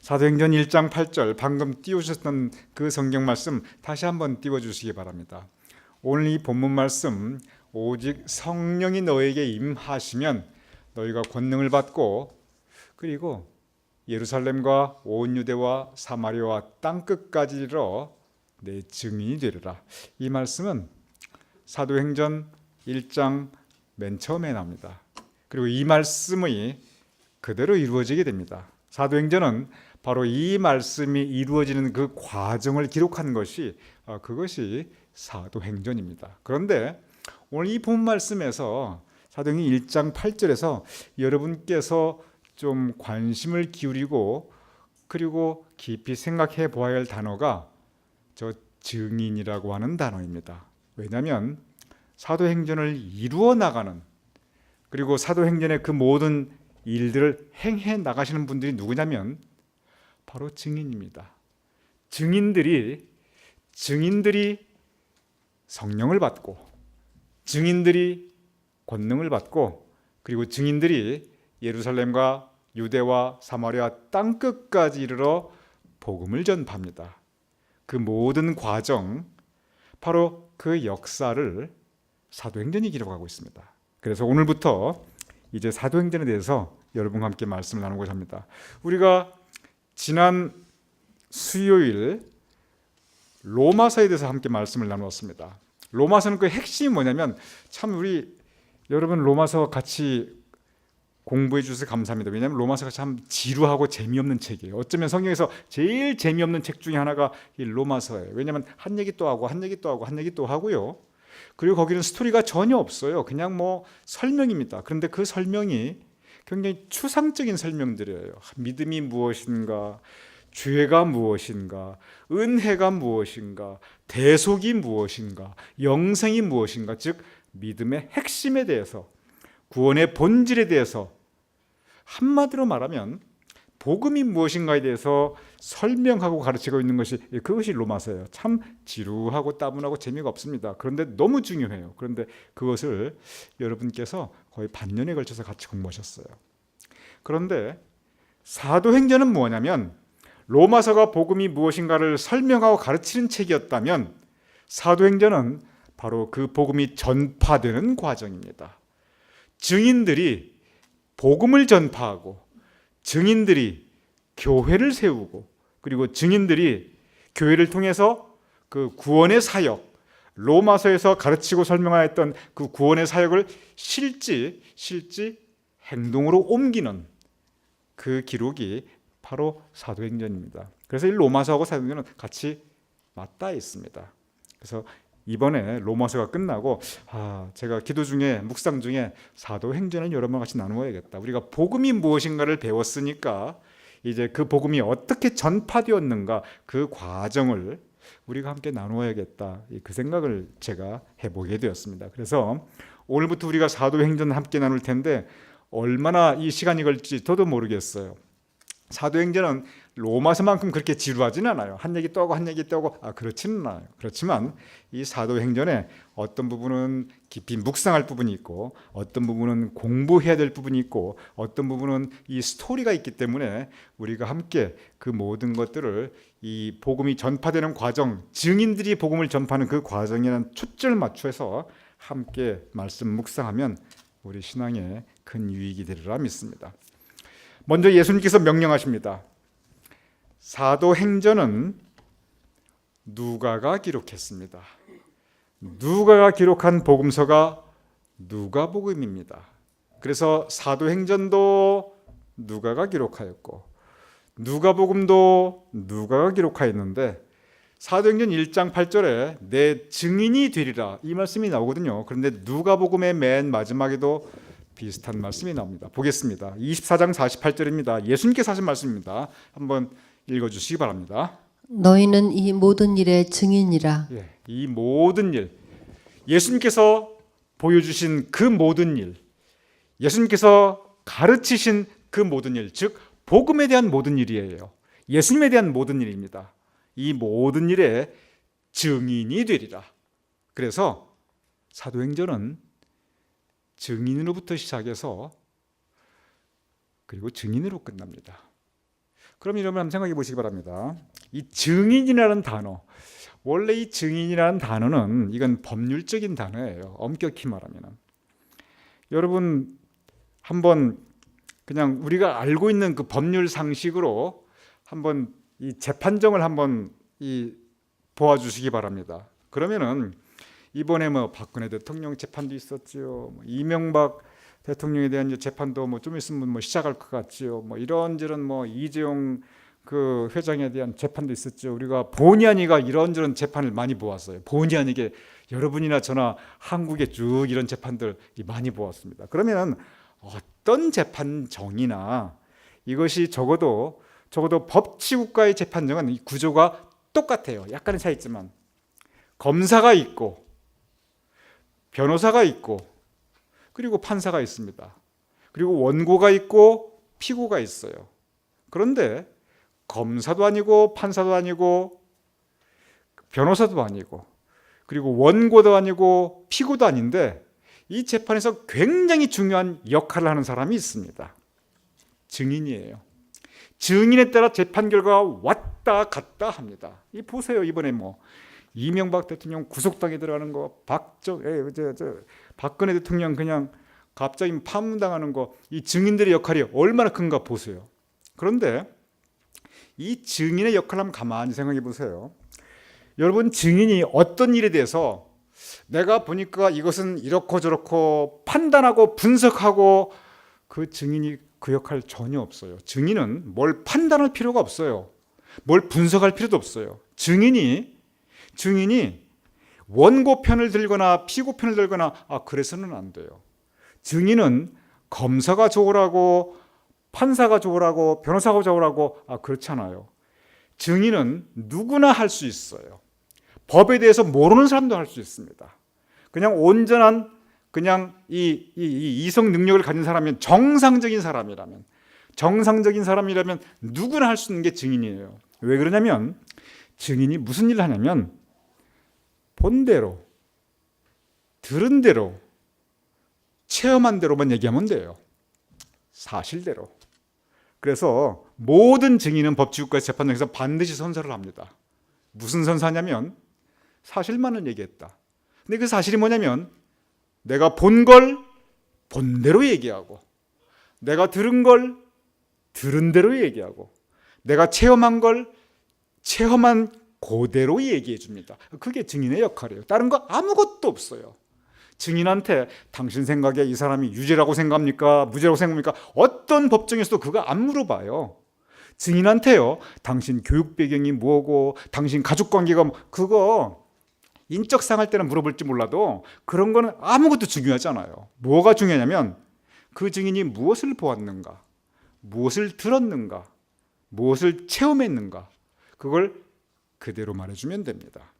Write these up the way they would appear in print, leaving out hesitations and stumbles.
사도행전 1장 8절 방금 띄우셨던 그 성경 말씀 다시 한번 띄워주시기 바랍니다. 오늘 이 본문 말씀, 오직 성령이 너에게 임하시면 너희가 권능을 받고 그리고 예루살렘과 온 유대와 사마리아와 땅끝까지 이르러 내 증인이 되리라. 이 말씀은 사도행전 1장 맨 처음에 나옵니다. 그리고 이 말씀이 그대로 이루어지게 됩니다. 사도행전은 바로 이 말씀이 이루어지는 그 과정을 기록한 것이 그것이 사도행전입니다. 그런데 오늘 이 본 말씀에서 사도행전 1장 8절에서 여러분께서 좀 관심을 기울이고 그리고 깊이 생각해 보아야 할 단어가 저 증인이라고 하는 단어입니다. 왜냐하면 사도행전을 이루어 나가는 그리고 사도행전의 그 모든 일들을 행해 나가시는 분들이 누구냐면 바로 증인입니다. 증인들이 성령을 받고 증인들이 권능을 받고 그리고 증인들이 예루살렘과 유대와 사마리아 땅끝까지 이르러 복음을 전파합니다. 그 모든 과정, 바로 그 역사를 사도행전이 기록하고 있습니다. 그래서 오늘부터 이제 사도행전에 대해서 여러분과 함께 말씀을 나누고자 합니다. 우리가 지난 수요일 로마서에 대해서 함께 말씀을 나누었습니다. 로마서는 그 핵심이 뭐냐면 참 우리 여러분 로마서 같이 공부해 주셔서 감사합니다. 왜냐하면 로마서가 참 지루하고 재미없는 책이에요. 어쩌면 성경에서 제일 재미없는 책 중에 하나가 이 로마서예요. 왜냐하면 한 얘기 또 하고 한 얘기 또 하고 한 얘기 또 하고요. 그리고 거기는 스토리가 전혀 없어요. 그냥 뭐 설명입니다. 그런데 그 설명이 굉장히 추상적인 설명들이에요. 믿음이 무엇인가, 죄가 무엇인가, 은혜가 무엇인가, 대속이 무엇인가, 영생이 무엇인가, 즉 믿음의 핵심에 대해서, 구원의 본질에 대해서, 한마디로 말하면 복음이 무엇인가에 대해서 설명하고 가르치고 있는 것이 그것이 로마서예요. 참 지루하고 따분하고 재미가 없습니다. 그런데 너무 중요해요. 그런데 그것을 여러분께서 거의 반년에 걸쳐서 같이 공부하셨어요. 그런데 사도행전은 뭐냐면 로마서가 복음이 무엇인가를 설명하고 가르치는 책이었다면 사도행전은 바로 그 복음이 전파되는 과정입니다. 증인들이 복음을 전파하고 증인들이 교회를 세우고 그리고 증인들이 교회를 통해서 그 구원의 사역, 로마서에서 가르치고 설명하였던 그 구원의 사역을 실제 행동으로 옮기는 그 기록이 바로 사도행전입니다. 그래서 이 로마서하고 사도행전은 같이 맞닿아 있습니다. 그래서 이번에 로마서가 끝나고 제가 기도 중에 묵상 중에 사도행전을 여러분과 같이 나누어야겠다. 우리가 복음이 무엇인가를 배웠으니까 이제 그 복음이 어떻게 전파되었는가 그 과정을 우리가 함께 나누어야겠다. 그 생각을 제가 해보게 되었습니다. 그래서 오늘부터 우리가 사도행전을 함께 나눌 텐데 얼마나 이 시간이 걸릴지 저도 모르겠어요. 사도행전은 로마서만큼 그렇게 지루하지는 않아요. 한 얘기 또 하고 한 얘기 또 하고 그렇지는 않아요. 그렇지만 이 사도행전에 어떤 부분은 깊이 묵상할 부분이 있고 어떤 부분은 공부해야 될 부분이 있고 어떤 부분은 이 스토리가 있기 때문에 우리가 함께 그 모든 것들을 이 복음이 전파되는 과정, 증인들이 복음을 전파하는 그 과정이라는 초점을 맞춰서 함께 말씀 묵상하면 우리 신앙에 큰 유익이 되리라 믿습니다. 먼저 예수님께서 명령하십니다. 사도행전은 누가가 기록했습니다. 누가가 기록한 복음서가 누가복음입니다. 그래서 사도행전도 누가가 기록하였고 누가복음도 누가가 기록하였는데 사도행전 1장 8절에 내 증인이 되리라 이 말씀이 나오거든요. 그런데 누가복음의 맨 마지막에도 비슷한 말씀이 나옵니다. 보겠습니다. 24장 48절입니다. 예수님께서 하신 말씀입니다. 한번 읽어주시기 바랍니다. 너희는 이 모든 일의 증인이라. 이 모든 일, 예수님께서 보여주신 그 모든 일, 예수님께서 가르치신 그 모든 일, 즉 복음에 대한 모든 일이에요. 예수님에 대한 모든 일입니다. 이 모든 일의 증인이 되리라. 그래서 사도행전은 증인으로부터 시작해서 그리고 증인으로 끝납니다. 그럼 여러분 한번 생각해 보시기 바랍니다. 이 증인이라는 단어, 원래 이 증인이라는 단어는 이건 법률적인 단어예요. 엄격히 말하면. 여러분 한번 그냥 우리가 알고 있는 그 법률 상식으로 한번 이 재판정을 한번 보아주시기 바랍니다. 그러면은 이번에 뭐 박근혜 대통령 재판도 있었지요. 뭐 이명박 대통령에 대한 재판도 뭐 좀 있으면 뭐 시작할 것 같지요. 뭐 이런저런 뭐 이재용 그 회장에 대한 재판도 있었죠. 우리가 본의 아니가 이런저런 재판을 많이 보았어요. 본의 아니게 여러분이나 저나 한국에 쭉 이런 재판들 많이 보았습니다. 그러면 어떤 재판정이나 이것이 적어도 법치국가의 재판정은 이 구조가 똑같아요. 약간의 차이 있지만 검사가 있고 변호사가 있고 그리고 판사가 있습니다. 그리고 원고가 있고 피고가 있어요. 그런데 검사도 아니고 판사도 아니고 변호사도 아니고 그리고 원고도 아니고 피고도 아닌데 이 재판에서 굉장히 중요한 역할을 하는 사람이 있습니다. 증인이에요. 증인에 따라 재판 결과가 왔다 갔다 합니다. 이 보세요. 이번에 뭐 이명박 대통령 구속당에 들어가는 거, 박근혜 대통령 그냥 갑자기 파문당하는 거, 이 증인들의 역할이 얼마나 큰가 보세요. 그런데 이 증인의 역할을 한번 가만히 생각해 보세요. 여러분 증인이 어떤 일에 대해서 내가 보니까 이것은 이렇고 저렇고 판단하고 분석하고 그 증인이 그 역할 전혀 없어요. 증인은 뭘 판단할 필요가 없어요. 뭘 분석할 필요도 없어요. 증인이 원고 편을 들거나 피고 편을 들거나 그래서는 안 돼요. 증인은 검사가 좋으라고 판사가 좋으라고 변호사가 좋으라고 그렇잖아요. 증인은 누구나 할 수 있어요. 법에 대해서 모르는 사람도 할 수 있습니다. 그냥 온전한 그냥 이 이성 능력을 가진 사람이면 정상적인 사람이라면 누구나 할 수 있는 게 증인이에요. 왜 그러냐면 증인이 무슨 일을 하냐면 본 대로 들은 대로 체험한 대로만 얘기하면 돼요. 사실대로. 그래서 모든 증인은 법치국가 재판정에서 반드시 선서를 합니다. 무슨 선서냐면 사실만을 얘기했다. 근데 그 사실이 뭐냐면 내가 본 걸 본 대로 얘기하고 내가 들은 걸 들은 대로 얘기하고 내가 체험한 걸 체험한 그대로 얘기해 줍니다. 그게 증인의 역할이에요. 다른 거 아무것도 없어요. 증인한테 당신 생각에 이 사람이 유죄라고 생각합니까? 무죄라고 생각합니까? 어떤 법정에서도 그거 안 물어봐요. 증인한테요. 당신 교육 배경이 뭐고 당신 가족관계가 그거 인적상 할 때는 물어볼지 몰라도 그런 거는 아무것도 중요하지 않아요. 뭐가 중요하냐면 그 증인이 무엇을 보았는가, 무엇을 들었는가, 무엇을 체험했는가 그걸 그대로 말해주면 됩니다.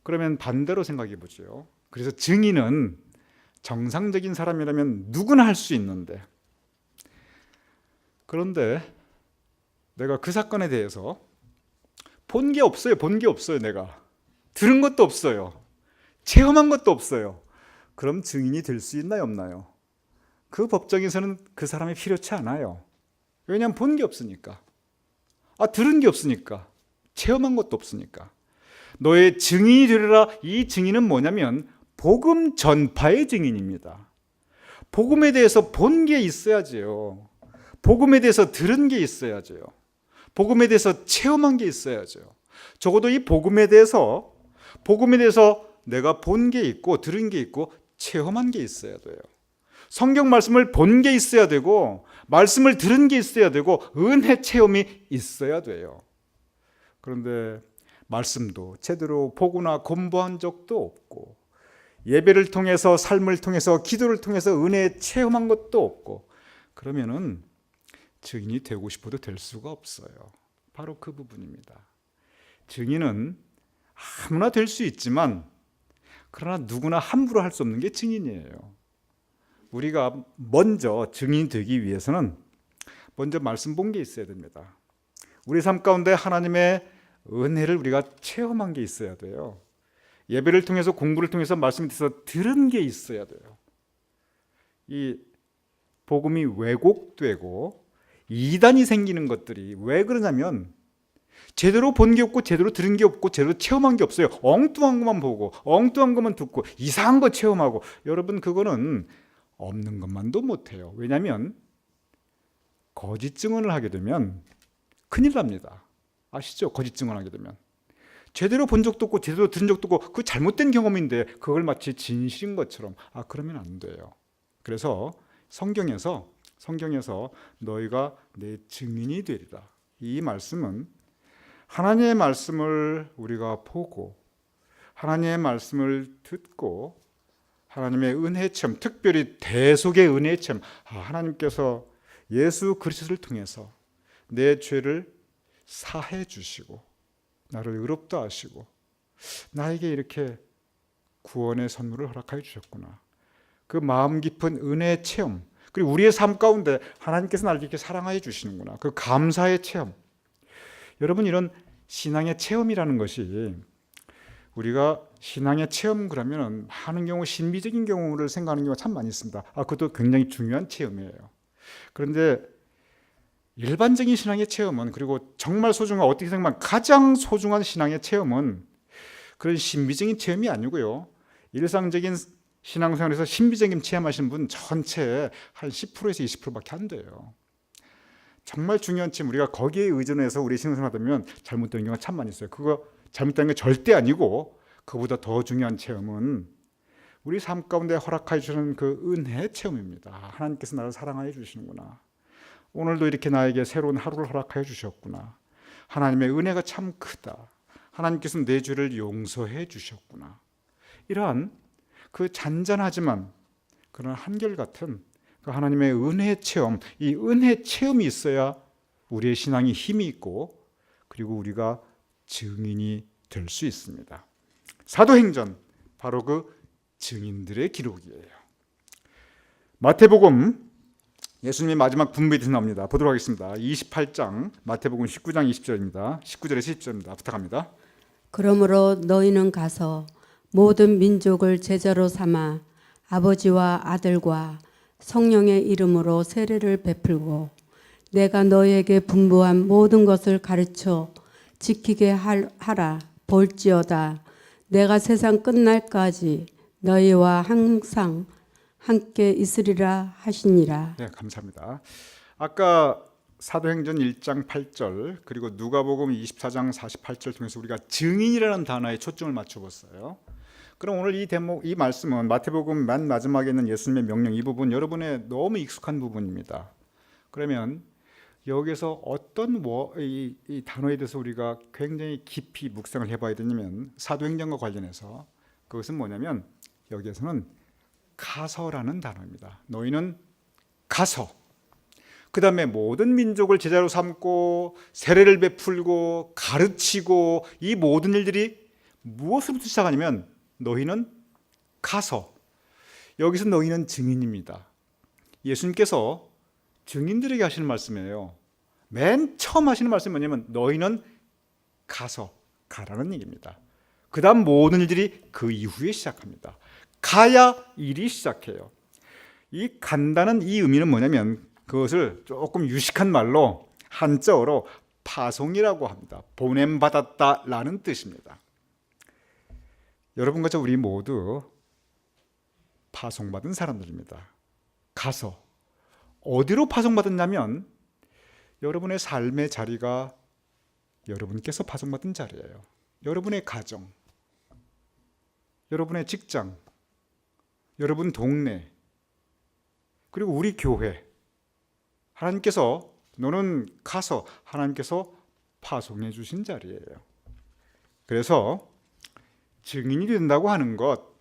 그러면 반대로 생각해 보죠. 그래서 증인은 정상적인 사람이라면 누구나 할 수 있는데 그런데 내가 그 사건에 대해서 본 게 없어요. 내가 들은 것도 없어요. 체험한 것도 없어요. 그럼 증인이 될 수 있나요? 없나요? 그 법정에서는 그 사람이 필요치 않아요. 왜냐하면 본 게 없으니까. 들은 게 없으니까. 체험한 것도 없으니까. 너의 증인이 되리라. 이 증인은 뭐냐면 복음 전파의 증인입니다. 복음에 대해서 본 게 있어야죠. 복음에 대해서 들은 게 있어야죠. 복음에 대해서 체험한 게 있어야죠. 적어도 이 복음에 대해서 내가 본 게 있고 들은 게 있고 체험한 게 있어야 돼요. 성경 말씀을 본 게 있어야 되고 말씀을 들은 게 있어야 되고 은혜 체험이 있어야 돼요. 그런데 말씀도 제대로 보거나 공부한 적도 없고 예배를 통해서 삶을 통해서 기도를 통해서 은혜 체험한 것도 없고 그러면은 증인이 되고 싶어도 될 수가 없어요. 바로 그 부분입니다. 증인은 아무나 될 수 있지만 그러나 누구나 함부로 할 수 없는 게 증인이에요. 우리가 먼저 증인이 되기 위해서는 먼저 말씀 본 게 있어야 됩니다. 우리 삶 가운데 하나님의 은혜를 우리가 체험한 게 있어야 돼요. 예배를 통해서 공부를 통해서 말씀을 통해서 들은 게 있어야 돼요. 이 복음이 왜곡되고 이단이 생기는 것들이 왜 그러냐면 제대로 본 게 없고 제대로 들은 게 없고 제대로 체험한 게 없어요. 엉뚱한 것만 보고 엉뚱한 것만 듣고 이상한 거 체험하고, 여러분 그거는 없는 것만도 못해요. 왜냐하면 거짓 증언을 하게 되면 큰일 납니다. 아시죠? 거짓 증언하게 되면 제대로 본 적도 없고 제대로 들은 적도 없고 그 잘못된 경험인데 그걸 마치 진실인 것처럼, 그러면 안 돼요. 그래서 성경에서 너희가 내 증인이 되리라, 이 말씀은 하나님의 말씀을 우리가 보고 하나님의 말씀을 듣고 하나님의 은혜 체험, 특별히 대속의 은혜 체험, 하나님께서 예수 그리스도를 통해서 내 죄를 사해 주시고 나를 의롭다 하시고 나에게 이렇게 구원의 선물을 허락하여 주셨구나, 그 마음 깊은 은혜의 체험, 그리고 우리의 삶 가운데 하나님께서 나를 이렇게 사랑하여 주시는구나, 그 감사의 체험. 여러분, 이런 신앙의 체험이라는 것이, 우리가 신앙의 체험 그러면 많은 경우 신비적인 경우를 생각하는 경우가 참 많이 있습니다. 그것도 굉장히 중요한 체험이에요. 그런데 일반적인 신앙의 체험은, 그리고 정말 소중한, 어떻게 생각하면 가장 소중한 신앙의 체험은 그런 신비적인 체험이 아니고요, 일상적인 신앙생활에서 신비적인 체험하시는 분 전체의 한 10%에서 20%밖에 안 돼요. 정말 중요한 체험, 우리가 거기에 의존해서 우리 신앙생활하면 잘못되는 경우가 참 많이 있어요. 그거 잘못되는 게 절대 아니고, 그보다 더 중요한 체험은 우리 삶 가운데 허락해 주시는 그 은혜의 체험입니다. 하나님께서 나를 사랑하여 주시는구나, 오늘도 이렇게 나에게 새로운 하루를 허락하여 주셨구나, 하나님의 은혜가 참 크다, 하나님께서 내 죄를 용서해 주셨구나, 이러한 그 잔잔하지만 그런 한결같은 그 하나님의 은혜의 체험, 이 은혜의 체험이 있어야 우리의 신앙이 힘이 있고, 그리고 우리가 증인이 될 수 있습니다. 사도행전, 바로 그 증인들의 기록이에요. 마태복음, 예수님의 마지막 분배에서 나옵니다. 보도록 하겠습니다. 28장, 마태복음 19장 20절입니다. 19절에서 20절입니다. 부탁합니다. 그러므로 너희는 가서 모든 민족을 제자로 삼아 아버지와 아들과 성령의 이름으로 세례를 베풀고 내가 너희에게 분부한 모든 것을 가르쳐 지키게 하라. 볼지어다 내가 세상 끝날까지 너희와 항상 함께 있으리라 하시니라. 네, 감사합니다. 아까 사도행전 1장 8절 그리고 누가복음 24장 48절 통해서 우리가 증인이라는 단어에 초점을 맞춰봤어요. 그럼 오늘 이 대목, 이 말씀은 마태복음 맨 마지막에 있는 예수님의 명령, 이 부분 여러분의 너무 익숙한 부분입니다. 그러면 여기서 어떤 이 단어에 대해서 우리가 굉장히 깊이 묵상을 해봐야 되냐면, 사도행전과 관련해서 그것은 뭐냐면 여기에서는 가서라는 단어입니다. 너희는 가서, 그 다음에 모든 민족을 제자로 삼고 세례를 베풀고 가르치고, 이 모든 일들이 무엇으로부터 시작하냐면 너희는 가서, 여기서 너희는 증인입니다. 예수님께서 증인들에게 하시는 말씀이에요. 맨 처음 하시는 말씀이 뭐냐면 너희는 가서, 가라는 얘기입니다. 그 다음 모든 일들이 그 이후에 시작합니다. 가야 일이 시작해요. 이 간다는 이 의미는 뭐냐면 그것을 조금 유식한 말로 한자어로 파송이라고 합니다. 보냄받았다라는 뜻입니다. 여러분과 저 우리 모두 파송받은 사람들입니다. 가서 어디로 파송받았냐면 여러분의 삶의 자리가 여러분께서 파송받은 자리예요. 여러분의 가정, 여러분의 직장, 여러분 동네, 그리고 우리 교회, 하나님께서 너는 가서, 하나님께서 파송해 주신 자리예요. 그래서 증인이 된다고 하는 것,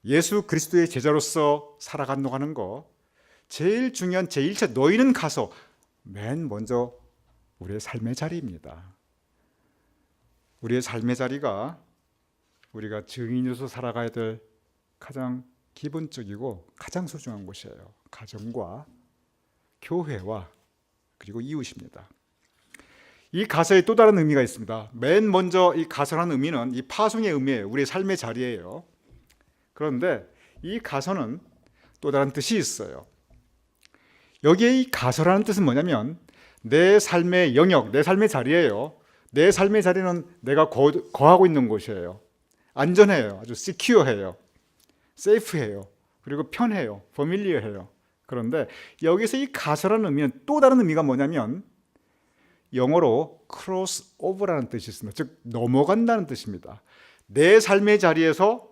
예수 그리스도의 제자로서 살아간다고 하는 것, 제일 중요한 제1차 너희는 가서, 맨 먼저 우리의 삶의 자리입니다. 우리의 삶의 자리가 우리가 증인으로서 살아가야 될 가장 기본적이고 가장 소중한 곳이에요. 가정과 교회와 그리고 이웃입니다. 이 가서에 또 다른 의미가 있습니다. 맨 먼저 이 가서라는 의미는 이 파송의 의미예요. 우리의 삶의 자리예요. 그런데 이 가서는 또 다른 뜻이 있어요. 여기에 이 가서라는 뜻은 뭐냐면 내 삶의 영역, 내 삶의 자리예요. 내 삶의 자리는 내가 거하고 있는 곳이에요. 안전해요. 아주 시큐어해요. 세이프해요. 그리고 편해요. 퍼밀리어해요. 그런데 여기서 이 가서라는 의미는 또 다른 의미가 뭐냐면 영어로 cross over라는 뜻이 있습니다. 즉 넘어간다는 뜻입니다. 내 삶의 자리에서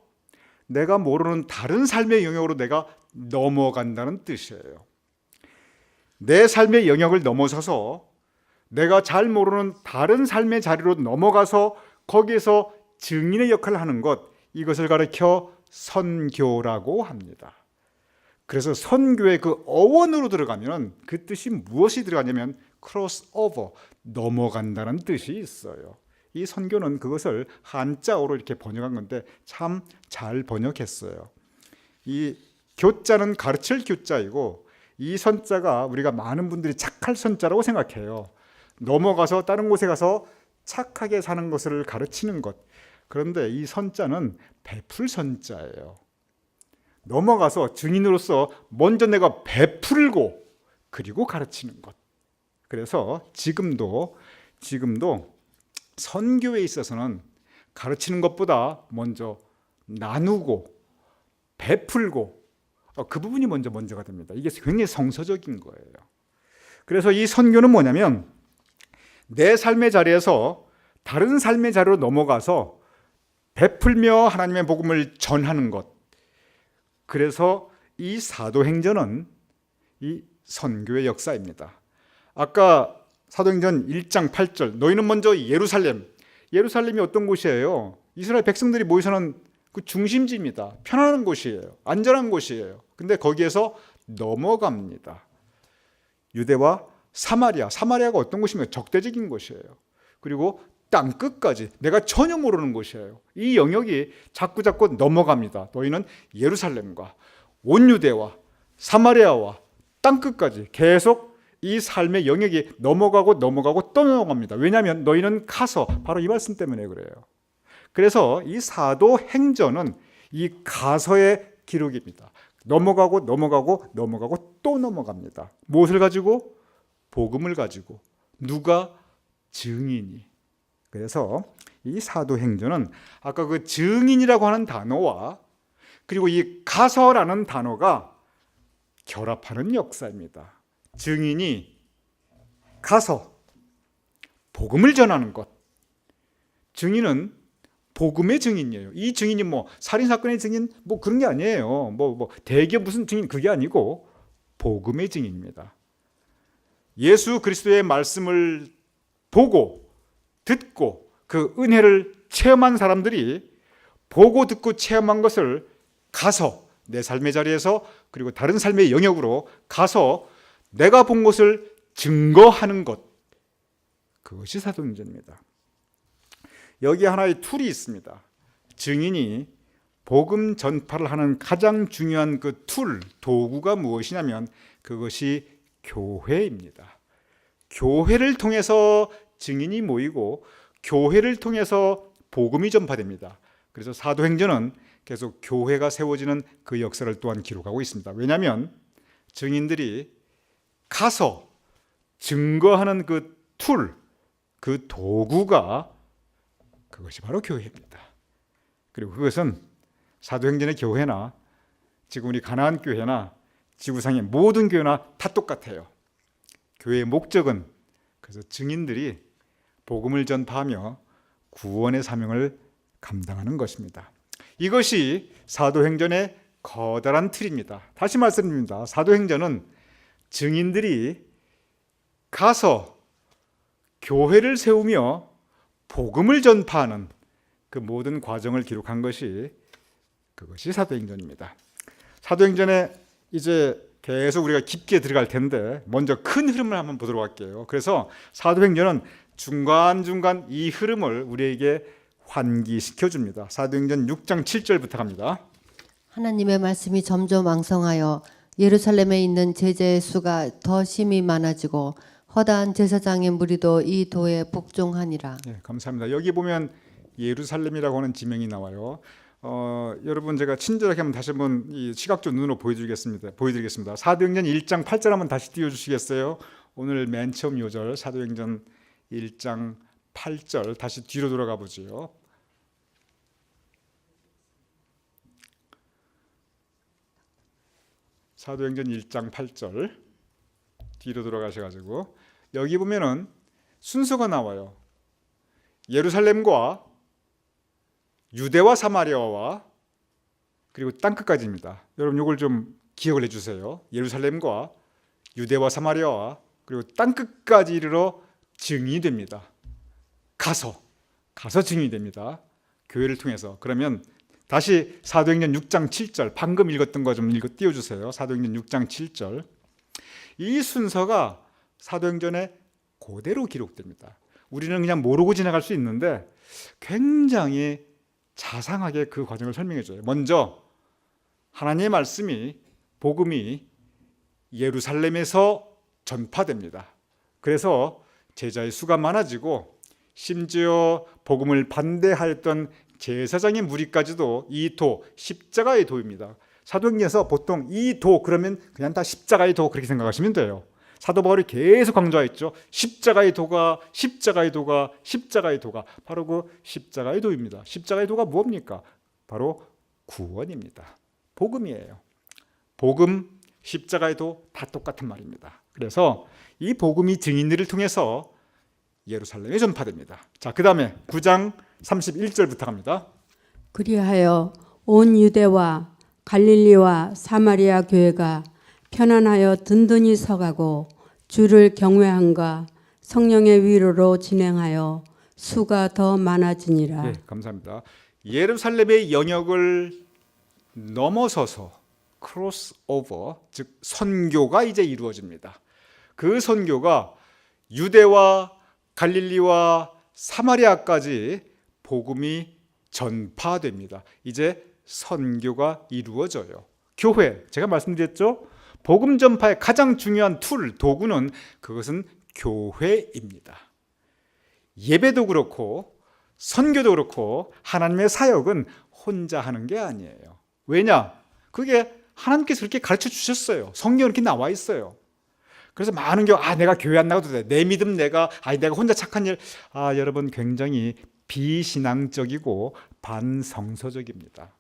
내가 모르는 다른 삶의 영역으로 내가 넘어간다는 뜻이에요. 내 삶의 영역을 넘어서서 내가 잘 모르는 다른 삶의 자리로 넘어가서 거기에서 증인의 역할을 하는 것, 이것을 가리켜 선교라고 합니다. 그래서 선교의 그 어원으로 들어가면 그 뜻이 무엇이 들어가냐면 cross over, 넘어간다는 뜻이 있어요. 이 선교는 그것을 한자어로 이렇게 번역한 건데 참 잘 번역했어요. 이 교자는 가르칠 교자이고 이 선자가 우리가 많은 분들이 착할 선자라고 생각해요. 넘어가서 다른 곳에 가서 착하게 사는 것을 가르치는 것. 그런데 이 선자는 베풀 선자예요. 넘어가서 증인으로서 먼저 내가 베풀고 그리고 가르치는 것. 그래서 지금도 선교에 있어서는 가르치는 것보다 먼저 나누고 베풀고 그 부분이 먼저가 됩니다. 이게 굉장히 성서적인 거예요. 그래서 이 선교는 뭐냐면 내 삶의 자리에서 다른 삶의 자리로 넘어가서 베풀며 하나님의 복음을 전하는 것. 그래서 이 사도행전은 이 선교의 역사입니다. 아까 사도행전 1장 8절 너희는 먼저 예루살렘이 어떤 곳이에요? 이스라엘 백성들이 모여 사는 그 중심지입니다. 편안한 곳이에요. 안전한 곳이에요. 근데 거기에서 넘어갑니다. 유대와 사마리아가 어떤 곳이면 적대적인 곳이에요. 그리고 땅 끝까지 내가 전혀 모르는 곳이에요. 이 영역이 자꾸 넘어갑니다. 너희는 예루살렘과 온 유대와 사마리아와 땅 끝까지 계속 이 삶의 영역이 넘어가고 또 넘어갑니다. 왜냐하면 너희는 가서, 바로 이 말씀 때문에 그래요. 그래서 이 사도행전은 이 가서의 기록입니다. 넘어가고 또 넘어갑니다. 무엇을 가지고? 복음을 가지고. 누가? 증인이. 그래서 이 사도행전은 아까 그 증인이라고 하는 단어와 그리고 이 가서라는 단어가 결합하는 역사입니다. 증인이 가서 복음을 전하는 것. 증인은 복음의 증인이에요. 이 증인이 뭐 살인 사건의 증인 뭐 그런 게 아니에요. 뭐 대기업 무슨 증인 그게 아니고 복음의 증인입니다. 예수 그리스도의 말씀을 보고 듣고 그 은혜를 체험한 사람들이 보고 듣고 체험한 것을 가서 내 삶의 자리에서 그리고 다른 삶의 영역으로 가서 내가 본 것을 증거하는 것. 그것이 사도행전입니다. 여기 하나의 툴이 있습니다. 증인이 복음 전파를 하는 가장 중요한 그 도구가 무엇이냐면 그것이 교회입니다. 교회를 통해서 증인이 모이고 교회를 통해서 복음이 전파됩니다. 그래서 사도행전은 계속 교회가 세워지는 그 역사를 또한 기록하고 있습니다. 왜냐하면 증인들이 가서 증거하는 그 그 도구가 그것이 바로 교회입니다. 그리고 그것은 사도행전의 교회나 지금 우리 가나안 교회나 지구상의 모든 교회나 다 똑같아요. 교회의 목적은 그래서 증인들이 복음을 전파하며 구원의 사명을 감당하는 것입니다. 이것이 사도행전의 커다란 틀입니다. 다시 말씀드립니다. 사도행전은 증인들이 가서 교회를 세우며 복음을 전파하는 그 모든 과정을 기록한 것이 그것이 사도행전입니다. 사도행전에 이제 계속 우리가 깊게 들어갈 텐데 먼저 큰 흐름을 한번 보도록 할게요. 그래서 사도행전은 중간중간 이 흐름을 우리에게 환기시켜 줍니다. 사도행전 6장 7절부터 갑니다. 하나님의 말씀이 점점 왕성하여 예루살렘에 있는 제자의 수가 더 심히 많아지고 허다한 제사장의 무리도 이 도에 복종하니라. 네, 감사합니다. 여기 보면 예루살렘이라고 하는 지명이 나와요. 여러분 제가 친절하게 한번 다시 한번 이 시각적 눈으로 보여드리겠습니다. 사도행전 1장 8절 한번 다시 띄워주시겠어요? 오늘 맨 처음 요절 사도행전 1장 8절 다시 뒤로 돌아가 보지요. 사도행전 1장 8절 뒤로 돌아가셔가지고 여기 보면은 순서가 나와요. 예루살렘과 유대와 사마리아와 그리고 땅끝까지입니다. 여러분 이걸 좀 기억을 해주세요. 예루살렘과 유대와 사마리아와 그리고 땅끝까지 이르러 증인이 됩니다. 가서 증인이 됩니다. 교회를 통해서. 그러면 다시 사도행전 6장 7절 방금 읽었던 거 좀 띄워주세요. 사도행전 6장 7절 이 순서가 사도행전에 그대로 기록됩니다. 우리는 그냥 모르고 지나갈 수 있는데 굉장히 자상하게 그 과정을 설명해 줘요. 먼저 하나님의 말씀이 복음이 예루살렘에서 전파됩니다. 그래서 제자의 수가 많아지고 심지어 복음을 반대하였던 제사장의 무리까지도 이 도, 십자가의 도입니다. 사도행전에서 보통 이 도 그러면 그냥 다 십자가의 도 그렇게 생각하시면 돼요. 사도 바울이 계속 강조했죠. 십자가의 도가 바로 그 십자가의 도입니다. 십자가의 도가 무엇입니까? 바로 구원입니다. 복음이에요. 복음, 십자가의 도 다 똑같은 말입니다. 그래서 이 복음이 증인들을 통해서 예루살렘에 전파됩니다. 자, 그 다음에 9장 31절부터 갑니다. 그리하여 온 유대와 갈릴리와 사마리아 교회가 편안하여 든든히 서가고 주를 경외함과 성령의 위로로 진행하여 수가 더 많아지니라. 네, 감사합니다. 예루살렘의 영역을 넘어서서 크로스 오버, 즉 선교가 이제 이루어집니다. 그 선교가 유대와 갈릴리와 사마리아까지 복음이 전파됩니다. 이제 선교가 이루어져요. 교회, 제가 말씀드렸죠? 복음 전파의 가장 중요한 도구는 그것은 교회입니다. 예배도 그렇고 선교도 그렇고 하나님의 사역은 혼자 하는 게 아니에요. 왜냐? 그게 하나님께서 그렇게 가르쳐 주셨어요. 성경에 이렇게 나와 있어요. 그래서 많은 경우 내가 교회 안 나가도 돼. 내 믿음 내가 혼자 착한 일. 여러분 굉장히 비신앙적이고 반성서적입니다.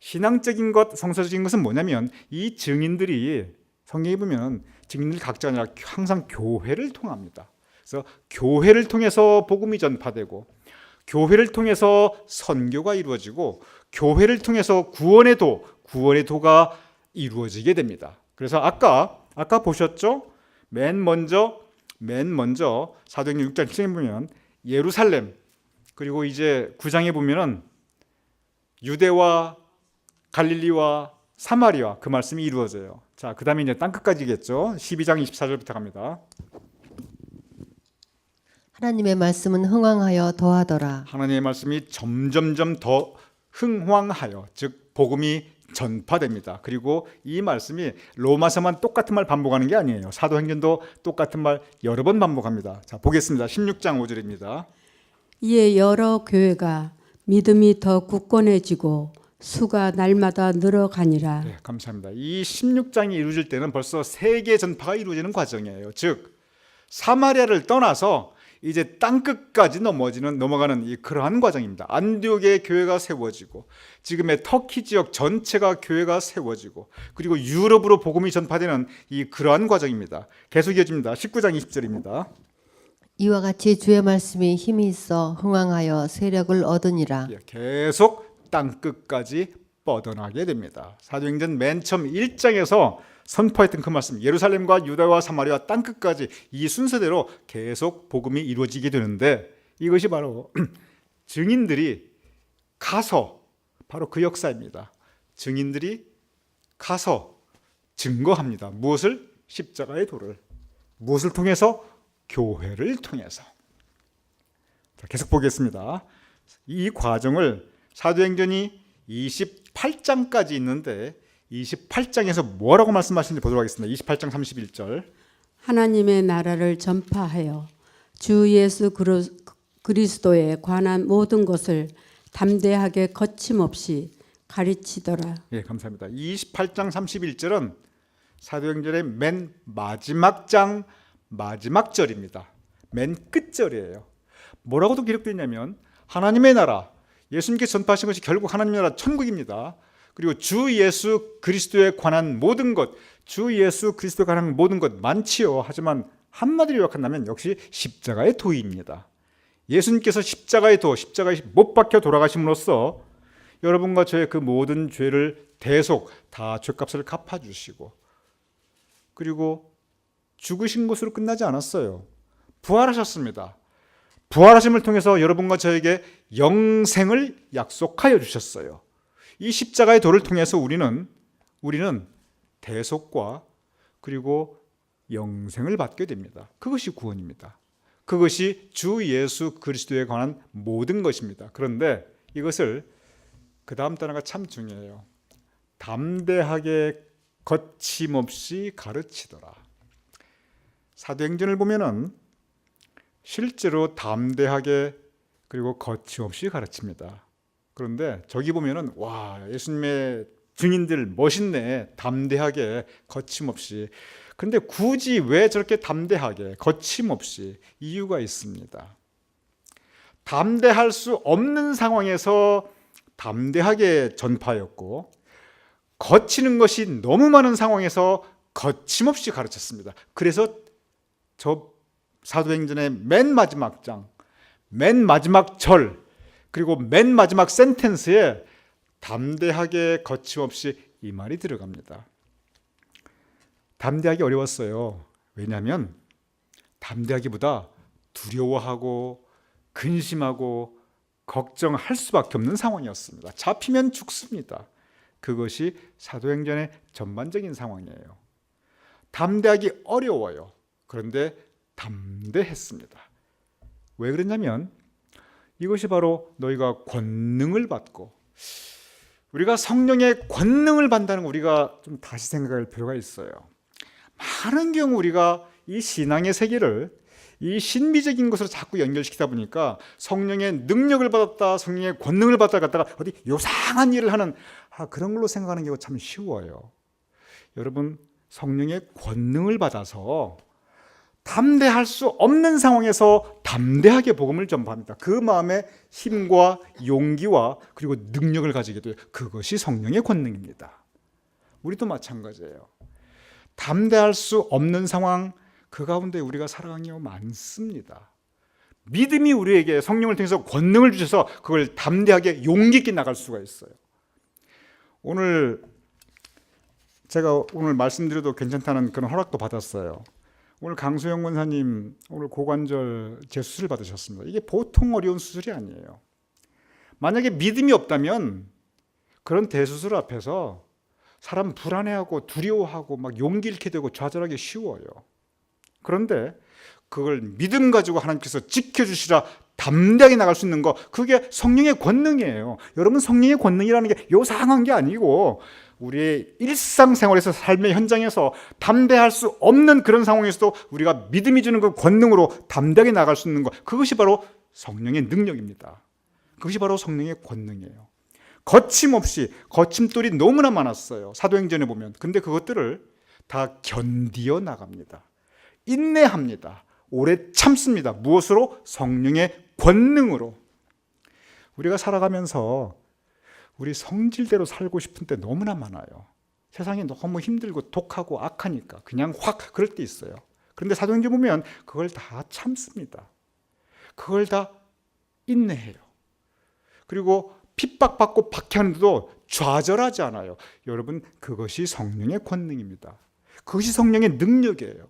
신앙적인 것, 성서적인 것은 뭐냐면 이 증인들이 성경에 보면 증인들 각자가 아니라 항상 교회를 통합니다. 그래서 교회를 통해서 복음이 전파되고 교회를 통해서 선교가 이루어지고 교회를 통해서 구원의 도가 이루어지게 됩니다. 그래서 아까 보셨죠? 맨 먼저 사도행전 6장 7장에 보면 예루살렘 그리고 이제 9장에 보면은 유대와 갈릴리와 사마리아 그 말씀이 이루어져요. 자, 그 다음에 이제 땅끝까지겠죠. 12장 24절부터 갑니다. 하나님의 말씀은 흥왕하여 더하더라. 하나님의 말씀이 점점점 더 흥황하여, 즉 복음이 전파됩니다. 그리고 이 말씀이 로마서만 똑같은 말 반복하는 게 아니에요. 사도행전도 똑같은 말 여러 번 반복합니다. 자, 보겠습니다. 16장 5절입니다. 이에 여러 교회가 믿음이 더 굳건해지고 수가 날마다 늘어가니라. 네, 감사합니다. 이 16장이 이루어질 때는 벌써 세계 전파가 이루어지는 과정이에요. 즉 사마리아를 떠나서 이제 땅끝까지 넘어가는 그러한 과정입니다. 안디옥의 교회가 세워지고 지금의 터키 지역 전체가 교회가 세워지고 그리고 유럽으로 복음이 전파되는 그러한 과정입니다. 계속 이어집니다. 19장 20절입니다. 이와 같이 주의 말씀이 힘이 있어 흥왕하여 세력을 얻으니라. 계속 땅끝까지 뻗어나게 됩니다. 사도행전 맨 처음 1장에서 선포했던 그 말씀, 예루살렘과 유다와 사마리아 땅끝까지 이 순서대로 계속 복음이 이루어지게 되는데 이것이 바로 증인들이 가서, 바로 그 역사입니다. 증인들이 가서 증거합니다. 무엇을? 십자가의 도를. 무엇을 통해서? 교회를 통해서. 자, 계속 보겠습니다. 이 과정을 사도행전이 28장까지 있는데 28장에서 뭐라고 말씀하시는지 보도록 하겠습니다. 28장 31절. 하나님의 나라를 전파하여 주 예수 그리스도에 관한 모든 것을 담대하게 거침없이 가르치더라. 예, 감사합니다. 28장 31절은 사도행전의 맨 마지막 장 마지막 절입니다. 맨 끝절이에요. 뭐라고도 기록되어 있냐면 하나님의 나라, 예수님께서 전파하신 것이 결국 하나님의 나라 천국입니다. 그리고 주 예수 그리스도에 관한 모든 것, 주 예수 그리스도에 관한 모든 것 많지요. 하지만 한마디로 요약한다면 역시 십자가의 도입니다. 예수님께서 십자가에 못 박혀 돌아가심으로써 여러분과 저의 그 모든 죄를 대속 다 죄값을 갚아주시고, 그리고 죽으신 것으로 끝나지 않았어요. 부활하셨습니다. 부활하심을 통해서 여러분과 저에게 영생을 약속하여 주셨어요. 이 십자가의 도를 통해서 우리는 대속과 그리고 영생을 받게 됩니다. 그것이 구원입니다. 그것이 주 예수 그리스도에 관한 모든 것입니다. 그런데 이것을 그 다음 단어가 참 중요해요. 담대하게 거침없이 가르치더라. 사도행전을 보면은 실제로 담대하게 그리고 거침없이 가르칩니다. 그런데 저기 보면은 와, 예수님의 증인들 멋있네. 담대하게 거침없이. 그런데 굳이 왜 저렇게 담대하게 거침없이? 이유가 있습니다. 담대할 수 없는 상황에서 담대하게 전파했고, 거치는 것이 너무 많은 상황에서 거침없이 가르쳤습니다. 그래서 저 사도행전의 맨 마지막 장, 맨 마지막 절, 그리고 맨 마지막 센텐스에 담대하게 거침없이 이 말이 들어갑니다. 담대하기 어려웠어요. 왜냐하면 담대하기보다 두려워하고 근심하고 걱정할 수밖에 없는 상황이었습니다. 잡히면 죽습니다. 그것이 사도행전의 전반적인 상황이에요. 담대하기 어려워요. 그런데 담대했습니다. 왜 그랬냐면 이것이 바로 너희가 권능을 받고, 우리가 성령의 권능을 받는다는 거 우리가 좀 다시 생각할 필요가 있어요. 많은 경우 우리가 이 신앙의 세계를 이 신비적인 것으로 자꾸 연결시키다 보니까 성령의 능력을 받았다, 성령의 권능을 받았다 갔다가 어디 요상한 일을 하는 그런 걸로 생각하는 경우가 참 쉬워요. 여러분, 성령의 권능을 받아서 담대할 수 없는 상황에서 담대하게 복음을 전파합니다. 그 마음에 힘과 용기와 그리고 능력을 가지게 돼요. 그것이 성령의 권능입니다. 우리도 마찬가지예요. 담대할 수 없는 상황, 그 가운데 우리가 살아가는 경우 많습니다. 믿음이 우리에게 성령을 통해서 권능을 주셔서 그걸 담대하게 용기 있게 나갈 수가 있어요. 제가 오늘 말씀드려도 괜찮다는 그런 허락도 받았어요. 오늘 강수영 권사님 오늘 고관절 재수술 받으셨습니다. 이게 보통 어려운 수술이 아니에요. 만약에 믿음이 없다면 그런 대수술 앞에서 사람 불안해하고 두려워하고 막 용기 잃게 되고 좌절하기 쉬워요. 그런데 그걸 믿음 가지고 하나님께서 지켜주시라 담대하게 나갈 수 있는 거, 그게 성령의 권능이에요. 여러분, 성령의 권능이라는 게 요상한 게 아니고 우리의 일상생활에서 삶의 현장에서 담대할 수 없는 그런 상황에서도 우리가 믿음이 주는 그 권능으로 담대하게 나갈 수 있는 것, 그것이 바로 성령의 능력입니다. 그것이 바로 성령의 권능이에요. 거침없이, 거침돌이 너무나 많았어요. 사도행전에 보면. 근데 그것들을 다 견디어 나갑니다. 인내합니다. 오래 참습니다. 무엇으로? 성령의 권능으로. 우리가 살아가면서 우리 성질대로 살고 싶은 때 너무나 많아요. 세상이 너무 힘들고 독하고 악하니까 그냥 확 그럴 때 있어요. 그런데 사도행전 보면 그걸 다 참습니다. 그걸 다 인내해요. 그리고 핍박받고 박해하는데도 좌절하지 않아요. 여러분, 그것이 성령의 권능입니다. 그것이 성령의 능력이에요.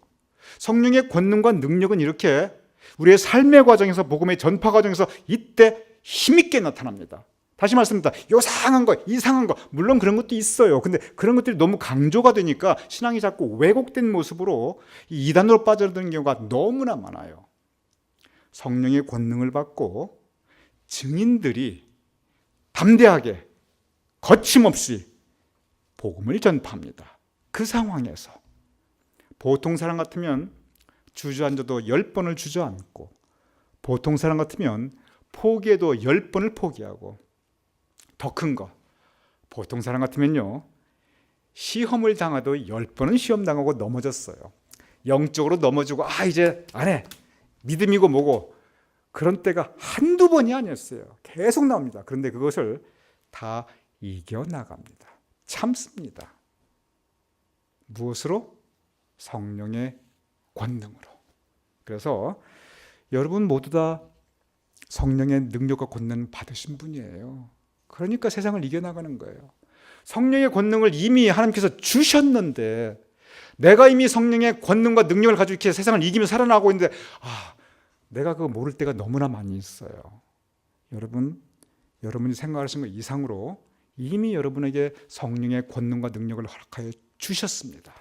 성령의 권능과 능력은 이렇게 우리의 삶의 과정에서, 복음의 전파 과정에서 이때 힘있게 나타납니다. 다시 말씀드립니다. 요상한 거, 이상한 거, 물론 그런 것도 있어요. 근데 그런 것들이 너무 강조가 되니까 신앙이 자꾸 왜곡된 모습으로 이단으로 빠져드는 경우가 너무나 많아요. 성령의 권능을 받고 증인들이 담대하게 거침없이 복음을 전파합니다. 그 상황에서 보통 사람 같으면 주저앉아도 10번을 주저앉고, 보통 사람 같으면 포기해도 10번을 포기하고, 더 큰 거. 보통 사람 같으면요, 시험을 당하도 10번은 시험 당하고 넘어졌어요. 영적으로 넘어지고 이제 안 해. 믿음이고 뭐고. 그런 때가 한두 번이 아니었어요. 계속 나옵니다. 그런데 그것을 다 이겨나갑니다. 참습니다. 무엇으로? 성령의 권능으로. 그래서 여러분 모두 다 성령의 능력과 권능 받으신 분이에요. 그러니까 세상을 이겨나가는 거예요. 성령의 권능을 이미 하나님께서 주셨는데 내가 이미 성령의 권능과 능력을 가지고 이렇게 세상을 이기며 살아나가고 있는데 내가 그거 모를 때가 너무나 많이 있어요. 여러분이 생각하시는 것 이상으로 이미 여러분에게 성령의 권능과 능력을 허락하여 주셨습니다.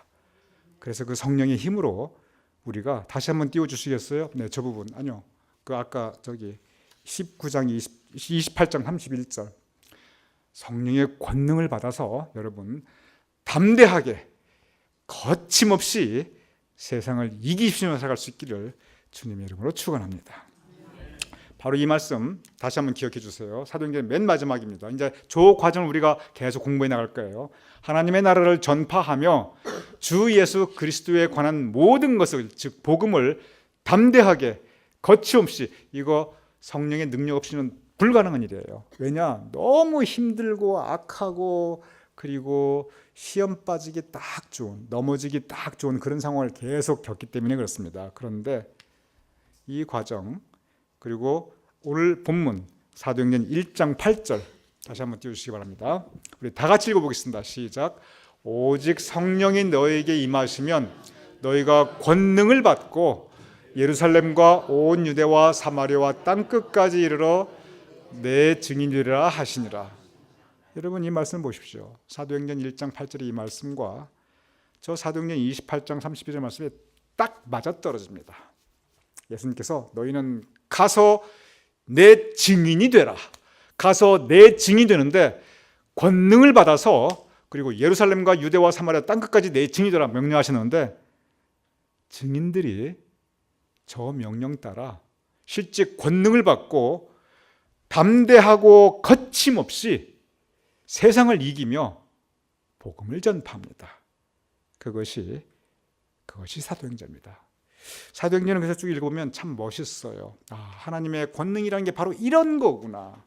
그래서 그 성령의 힘으로 우리가 다시 한번 띄워주시겠어요? 네, 저 부분. 아니요. 그 아까 19장 28장 31절. 성령의 권능을 받아서 여러분 담대하게 거침없이 세상을 이기시며 살아갈 수 있기를 주님의 이름으로 축원합니다. 바로 이 말씀 다시 한번 기억해 주세요. 사도행전 맨 마지막입니다. 이제 저 과정을 우리가 계속 공부해 나갈 거예요. 하나님의 나라를 전파하며 주 예수 그리스도에 관한 모든 것을, 즉 복음을 담대하게 거침없이, 이거 성령의 능력 없이는 불가능한 일이에요. 왜냐? 너무 힘들고 악하고 그리고 시험 빠지기 딱 좋은, 넘어지기 딱 좋은 그런 상황을 계속 겪기 때문에 그렇습니다. 그런데 이 과정, 그리고 오늘 본문 사도행전 1장 8절 다시 한번 띄워주시기 바랍니다. 우리 다 같이 읽어보겠습니다. 시작. 오직 성령이 너에게 임하시면 너희가 권능을 받고 예루살렘과 온 유대와 사마리아와 땅끝까지 이르러 내 증인이라 하시니라. 여러분 이 말씀 보십시오. 사도행전 1장 8절의 이 말씀과 저 사도행전 28장 31절 말씀이 딱 맞아떨어집니다. 예수님께서 너희는 가서 내 증인이 되라. 가서 내 증인이 되는데 권능을 받아서, 그리고 예루살렘과 유대와 사마리아 땅끝까지 내 증인이 되라 명령하셨는데, 증인들이 저 명령 따라 실제 권능을 받고 담대하고 거침없이 세상을 이기며 복음을 전파합니다. 그것이 사도행전입니다. 사도행전을 그래서 쭉 읽어보면 참 멋있어요. 하나님의 권능이라는 게 바로 이런 거구나.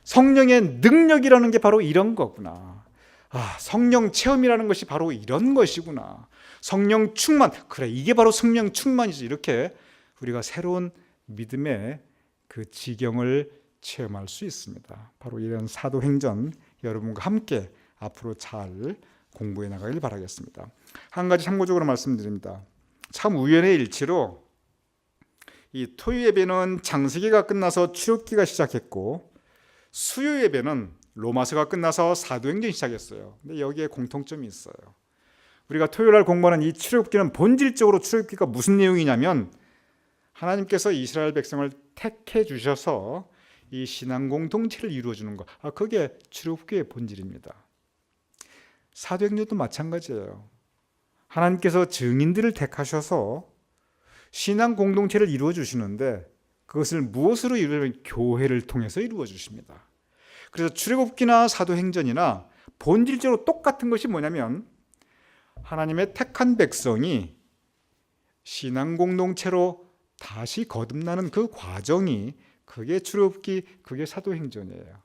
성령의 능력이라는 게 바로 이런 거구나. 성령 체험이라는 것이 바로 이런 것이구나. 성령 충만, 그래 이게 바로 성령 충만이지. 이렇게 우리가 새로운 믿음의 그 지경을 체험할 수 있습니다. 바로 이런 사도행전 여러분과 함께 앞으로 잘 공부해 나가길 바라겠습니다. 한 가지 참고적으로 말씀드립니다. 참 우연의 일치로 이 토요 예배는 창세기가 끝나서 출애굽기가 시작했고, 수요 예배는 로마서가 끝나서 사도행전이 시작했어요. 근데 여기에 공통점이 있어요. 우리가 토요일 날 공부하는 이 출애굽기는 본질적으로 출애굽기가 무슨 내용이냐면 하나님께서 이스라엘 백성을 택해 주셔서 이 신앙 공동체를 이루어 주는 것. 그게 출애굽기의 본질입니다. 사도행전도 마찬가지예요. 하나님께서 증인들을 택하셔서 신앙 공동체를 이루어 주시는데 그것을 무엇으로 이루냐면 교회를 통해서 이루어 주십니다. 그래서 출애굽기나 사도행전이나 본질적으로 똑같은 것이 뭐냐면 하나님의 택한 백성이 신앙 공동체로 다시 거듭나는 그 과정이, 그게 출애굽기, 그게 사도행전이에요.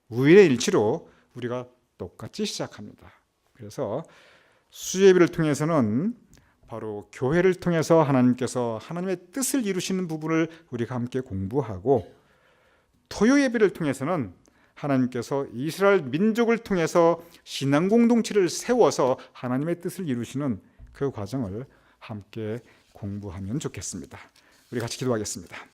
우연의 일치로 우리가 똑같이 시작합니다. 그래서 수예비를 통해서는 바로 교회를 통해서 하나님께서 하나님의 뜻을 이루시는 부분을 우리가 함께 공부하고, 토요 예배를 통해서는 하나님께서 이스라엘 민족을 통해서 신앙 공동체를 세워서 하나님의 뜻을 이루시는 그 과정을 함께 공부하면 좋겠습니다. 우리 같이 기도하겠습니다.